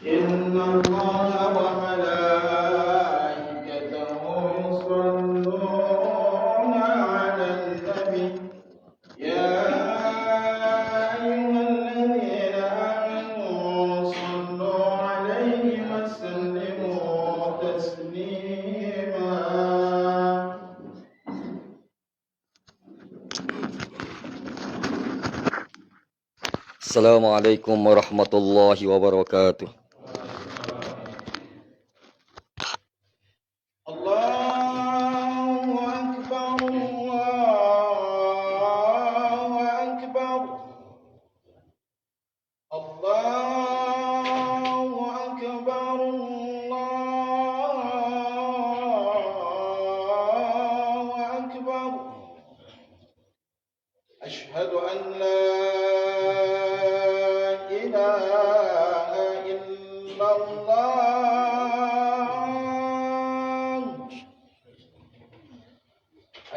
إن الله وملائكته يصلون على النبي يا أيها الذين آمنوا صلوا عليه وسلموا تسليما. Assalamualaikum warahmatullahi wabarakatuh. Allahu Akbar, Allahu Akbar, Allahu Akbar, Allahu Akbar. Asyhadu an la ilaha illallah.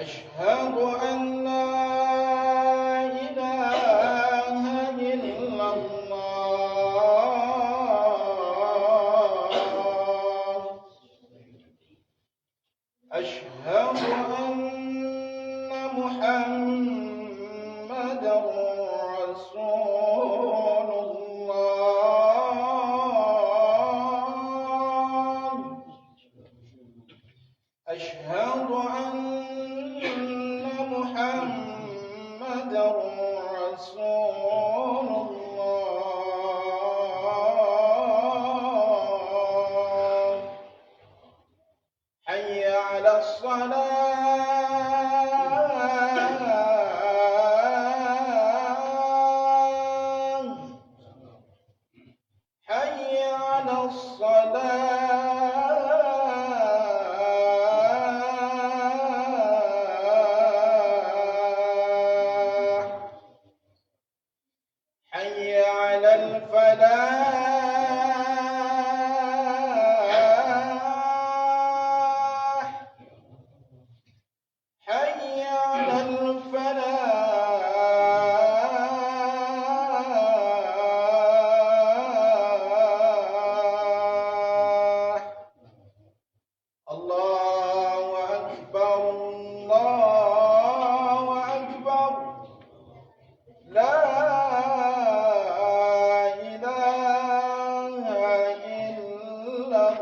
Asyhadu an la ilaha illallah. Asyhadu anna Muhammadar Rasulullah. Asyhadu anna Muhammadar Rasulullah. Hayya 'alas salah. Hayya 'alas salah. Hayya 'alal falah. Hayya 'alal falah. Allahu Akbar, Allahu Akbar. La ilaha illallah.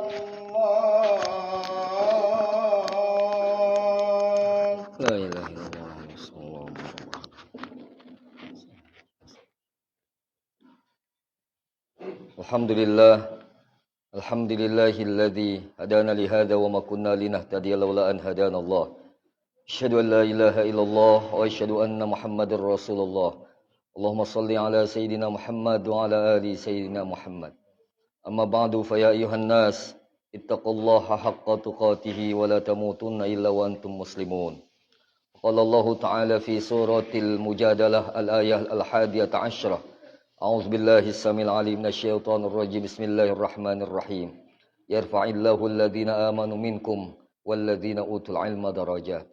La ilaha illallah sallallahu alaihi wasallam. Alhamdulillah. Alhamdulillahilladzi hadana li hadza wa ma kunna linahtadiya laula an hadana Allah. Asyhadu an la ilaha illallah wa asyhadu anna Muhammadar Rasulullah. Allahumma shalli ala sayidina Muhammad wa ala ali sayidina Muhammad. Amma ba'du fa ya ayuhan nas ittaqullaha haqqa tuqatih wa la tamutunna illa wa antum muslimun. Qala Allah Ta'ala fi suratil Mujadalah al-ayah al-hadiyata asyrah. A'udzu billahi as-samil 'alim minasyaitonir rajim. Bismillahirrahmanirrahim. Yarfa'illahu alladhina amanu minkum walladhina utul 'ilma darajat.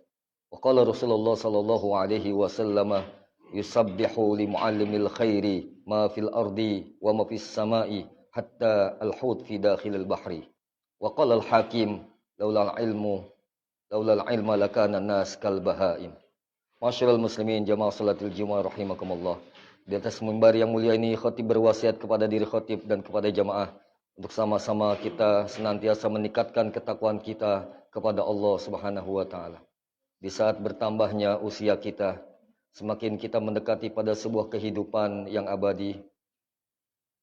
Wa qala Rasulullah sallallahu alaihi wasallam yusabbihu li muallimil khairi ma fil ardi wa ma fis samai hatta al-hut fi dakhilil bahri. Wa qala al-hakim laula al-ilma lakana an-nas kal bahaim. Masyarul muslimin jamaah salatul jumat rahimakumullah. Di atas mimbar yang mulia ini khatib berwasiat kepada diri khatib dan kepada jamaah untuk sama-sama kita senantiasa meningkatkan ketakwaan kita kepada Allah Subhanahu wa taala. Di saat bertambahnya usia kita, semakin kita mendekati pada sebuah kehidupan yang abadi.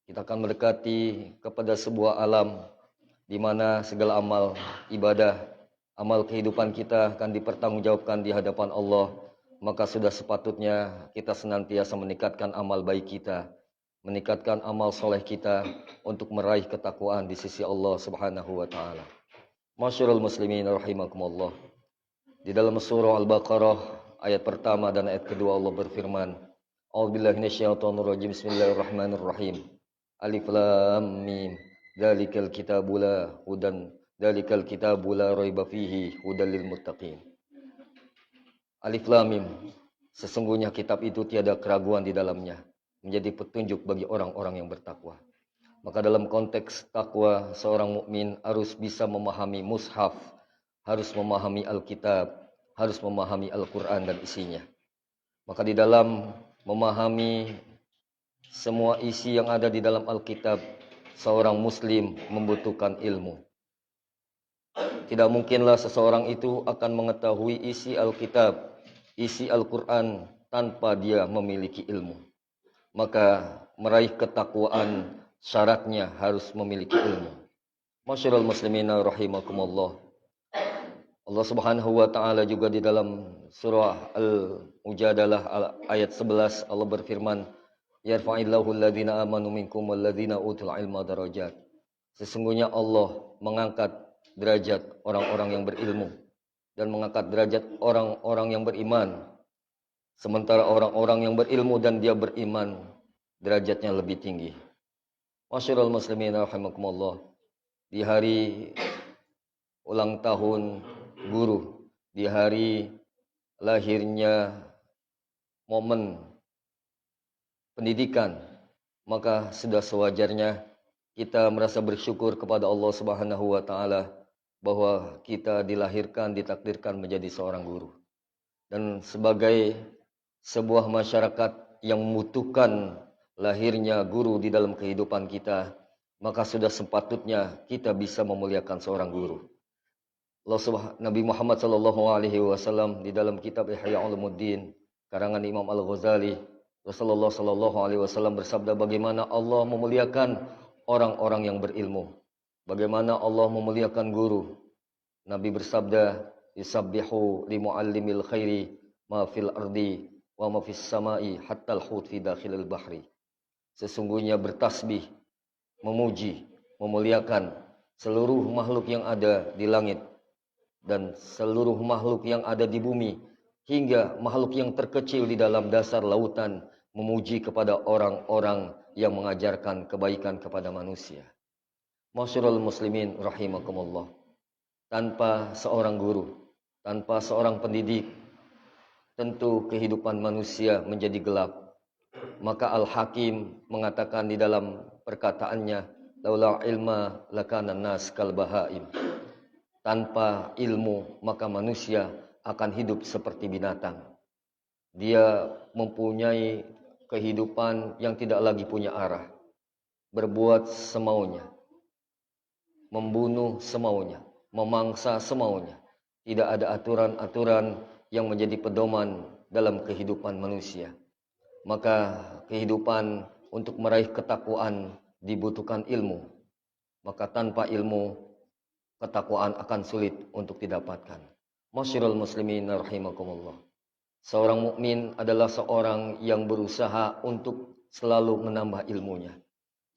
Kita akan mendekati kepada sebuah alam di mana segala amal ibadah, amal kehidupan kita akan dipertanggungjawabkan di hadapan Allah. Maka sudah sepatutnya kita senantiasa meningkatkan amal baik kita, meningkatkan amal soleh kita untuk meraih ketakwaan di sisi Allah Subhanahu wa taala. Masyarul muslimin rahimakumullah. Di dalam surah Al-Baqarah ayat pertama dan ayat kedua Allah berfirman, A'udzubillahi minasyaitonir rajim. Bismillahirrahmanirrahim. Alif lam mim. Dzalikal kitabu la raiba fihi hudal lil muttaqin. Alif lam mim. Sesungguhnya kitab itu tiada keraguan di dalamnya, menjadi petunjuk bagi orang-orang yang bertakwa. Maka dalam konteks takwa, seorang mukmin harus bisa memahami mushaf, harus memahami Alkitab, harus memahami Al-Quran dan isinya. Maka di dalam memahami semua isi yang ada di dalam Alkitab, seorang muslim membutuhkan ilmu. Tidak mungkinlah seseorang itu akan mengetahui isi Alkitab, isi Al-Quran tanpa dia memiliki ilmu. Maka meraih ketakwaan syaratnya harus memiliki ilmu. Masyarul muslimina rahimakumullah. Allah Subhanahu wa taala juga di dalam surah Al-Mujadalah ayat 11 Allah berfirman, "Yarfa'illahu alladhina amanu minkum walladhina utul ilma darajat." Sesungguhnya Allah mengangkat derajat orang-orang yang berilmu dan mengangkat derajat orang-orang yang beriman. Sementara orang-orang yang berilmu dan dia beriman derajatnya lebih tinggi. Masyarul muslimin rahimakumullah. Di hari ulang tahun guru, di hari lahirnya momen pendidikan, maka sudah sewajarnya kita merasa bersyukur kepada Allah Subhanahu wa taala bahwa kita dilahirkan, ditakdirkan menjadi seorang guru. Dan sebagai sebuah masyarakat yang membutuhkan lahirnya guru di dalam kehidupan kita, maka sudah sepatutnya kita bisa memuliakan seorang guru. Nabi Muhammad SAW di dalam kitab Ihya Ulumuddin karangan Imam Al-Ghazali, Rasulullah SAW bersabda bagaimana Allah memuliakan orang-orang yang berilmu, bagaimana Allah memuliakan guru. Nabi bersabda, "Yusabbihu li muallimil khairi ma fil ardi wa ma fis samai hatta al-hut fi dakhilil bahri." Sesungguhnya bertasbih, memuji, memuliakan seluruh makhluk yang ada di langit dan seluruh makhluk yang ada di bumi, hingga makhluk yang terkecil di dalam dasar lautan memuji kepada orang-orang yang mengajarkan kebaikan kepada manusia. Masyarul muslimin rahimakumullah. Tanpa seorang guru, tanpa seorang pendidik, tentu kehidupan manusia menjadi gelap. Maka Al-Hakim mengatakan di dalam perkataannya, "Laula ilma lakana nas kal bahaim." Tanpa ilmu maka manusia akan hidup seperti binatang. Dia mempunyai kehidupan yang tidak lagi punya arah, berbuat semaunya, membunuh semaunya, memangsa semaunya. Tidak ada aturan-aturan yang menjadi pedoman dalam kehidupan manusia. Maka kehidupan untuk meraih ketakwaan dibutuhkan ilmu. Maka tanpa ilmu, ketakwaan akan sulit untuk didapatkan. Masyarul muslimin rahimakumullah. Seorang mukmin adalah seorang yang berusaha untuk selalu menambah ilmunya.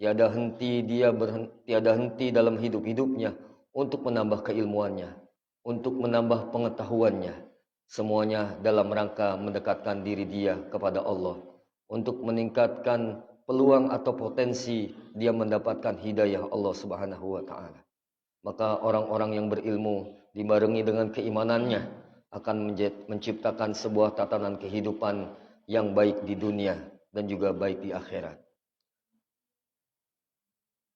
Tiada henti dalam hidup-hidupnya untuk menambah keilmuannya, untuk menambah pengetahuannya. Semuanya dalam rangka mendekatkan diri dia kepada Allah, untuk meningkatkan peluang atau potensi dia mendapatkan hidayah Allah Subhanahu wa taala. Maka orang-orang yang berilmu dibarengi dengan keimanannya akan menciptakan sebuah tatanan kehidupan yang baik di dunia dan juga baik di akhirat.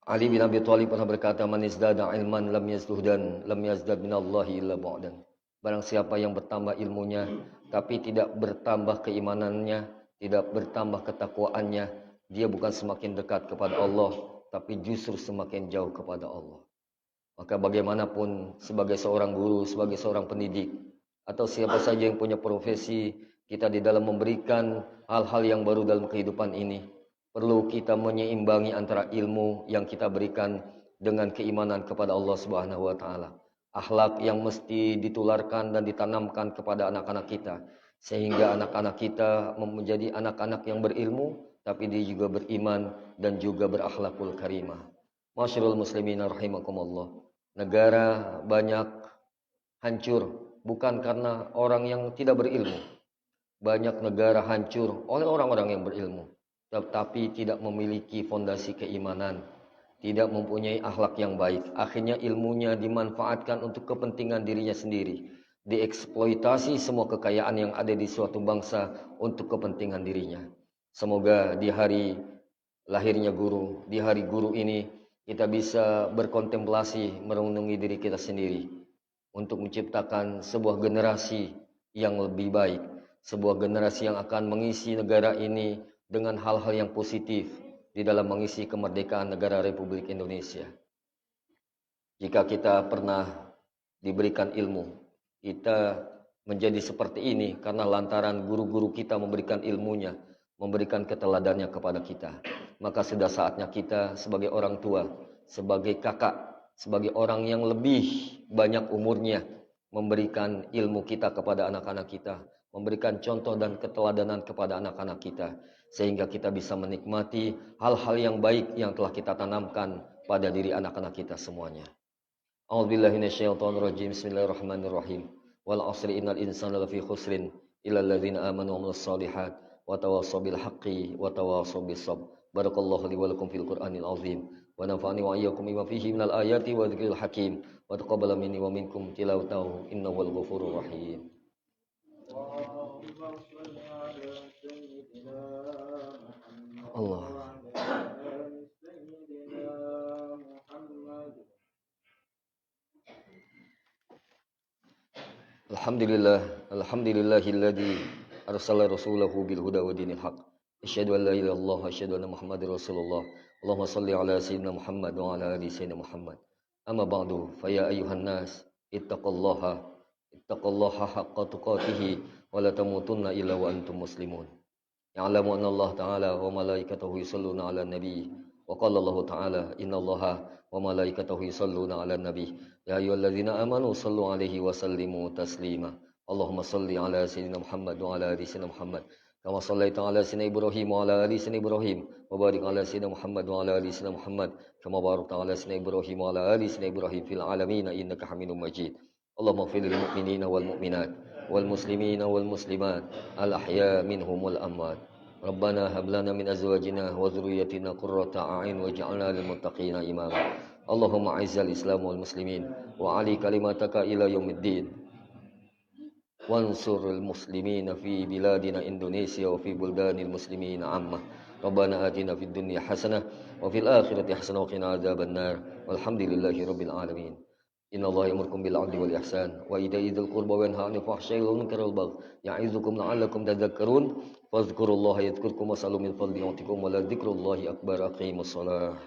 Ali bin Abi Thalib pernah berkata, "Man izdada ilman lam yazduhdan, lam yazdad minallahi illa bu'dan." Barang siapa yang bertambah ilmunya tapi tidak bertambah keimanannya, tidak bertambah ketakwaannya, dia bukan semakin dekat kepada Allah, tapi justru semakin jauh kepada Allah. Maka bagaimanapun sebagai seorang guru, sebagai seorang pendidik, atau siapa saja yang punya profesi, kita di dalam memberikan hal-hal yang baru dalam kehidupan ini, perlu kita menyeimbangi antara ilmu yang kita berikan dengan keimanan kepada Allah Subhanahu wa taala. Akhlak yang mesti ditularkan dan ditanamkan kepada anak-anak kita, sehingga anak-anak kita menjadi anak-anak yang berilmu tapi dia juga beriman dan juga berakhlakul karimah. Masyarul muslimin rahimakumullah. Negara banyak hancur bukan karena orang yang tidak berilmu. Banyak negara hancur oleh orang-orang yang berilmu, tetapi tidak memiliki fondasi keimanan, tidak mempunyai akhlak yang baik. Akhirnya ilmunya dimanfaatkan untuk kepentingan dirinya sendiri, dieksploitasi semua kekayaan yang ada di suatu bangsa untuk kepentingan dirinya. Semoga di hari lahirnya guru. Di hari guru ini kita bisa berkontemplasi, merenungi diri kita sendiri untuk menciptakan sebuah generasi yang lebih baik, sebuah generasi yang akan mengisi negara ini dengan hal-hal yang positif di dalam mengisi kemerdekaan negara Republik Indonesia. Jika kita pernah diberikan ilmu, kita menjadi seperti ini karena lantaran guru-guru kita memberikan ilmunya, memberikan keteladannya kepada kita. Maka sudah saatnya kita sebagai orang tua, sebagai kakak, sebagai orang yang lebih banyak umurnya, memberikan ilmu kita kepada anak-anak kita, memberikan contoh dan keteladanan kepada anak-anak kita, sehingga kita bisa menikmati hal-hal yang baik yang telah kita tanamkan pada diri anak-anak kita semuanya. A'udzubillahi minasyaitonirrajim. Bismillahirrahmanirrahim. Wal 'asri innal insana lafi khusrin illa alladzina amanu wa 'amilus shalihat wa tawassaw bil haqqi wa tawassaw bis sabr. Barakallahu li wa lakum fil Qur'anil 'azim wa nafa'ani wa iyyakum bima fihi minal ayati wa dzikril hakim wa taqabbala minni wa minkum tilawatahu innahu wal ghafurur rahim. Allah. Alhamdulillahilladzi arsala rasulahu bil huda wa dinil haq. Asyhadu an la ilaha illallah wa asyhadu anna Muhammadar Rasulullah. Allahumma shalli ala sayyidina Muhammad wa ala ali sayyidina Muhammad. Amma ba'du, fa ya ayyuhan nas ittaqullaha haqqa tuqatih wa la tamutunna illa wa antum muslimun. Ya'lamu anna Allah ta'ala wa malaikatahu yusholluna 'alan nabi. Wa qala Allah ta'ala innallaha wa malaikatahu yusholluna 'alan nabi. Ya ayyuhalladzina amanu shallu 'alaihi wa sallimu taslima. Allahumma shalli 'ala sayyidina Muhammad wa 'ala ali sayyidina Muhammad. Kama shallaita 'ala sayyidina Ibrahim wa 'ala ali sayyidina Ibrahim. Wa barik 'ala sayyidina Muhammad wa 'ala ali sayyidina Muhammad. Kama barakta 'ala sayyidina Ibrahim wa 'ala ali sayyidina Ibrahim fil 'alamin innaka Hamidum Majid. Allahumma ighfir lil mu'minina wal mu'minat wal muslimina wal muslimat al ahya minhum wal amwat. Rabbana hab lana min azwajina wa dhurriyyatina qurrata a'yun waj'alna lil muttaqina imama. Allahumma a'izzal Islam wal muslimin wa 'ali kalimataka ila yaumiddin. Wansurul muslimina fi biladina Indonesia wa fi buldanil muslimina amma. Rabbana atina fid dunya hasanah wa fil akhirati hasanah wa qina adzabannar. Walhamdulillahi rabbil alamin. Innallaha ya'murukum bil 'adli wal ihsan wa ita'i dzil qurba wa yanha 'anil fahsya'i wal munkari wal baghi ya'izukum la'allakum tadhakkarun. Fadhkurullaha yadhkurkum wa sallu min fadli yu'tikum wa la dzikrullahi akbar. Aqimus shalah.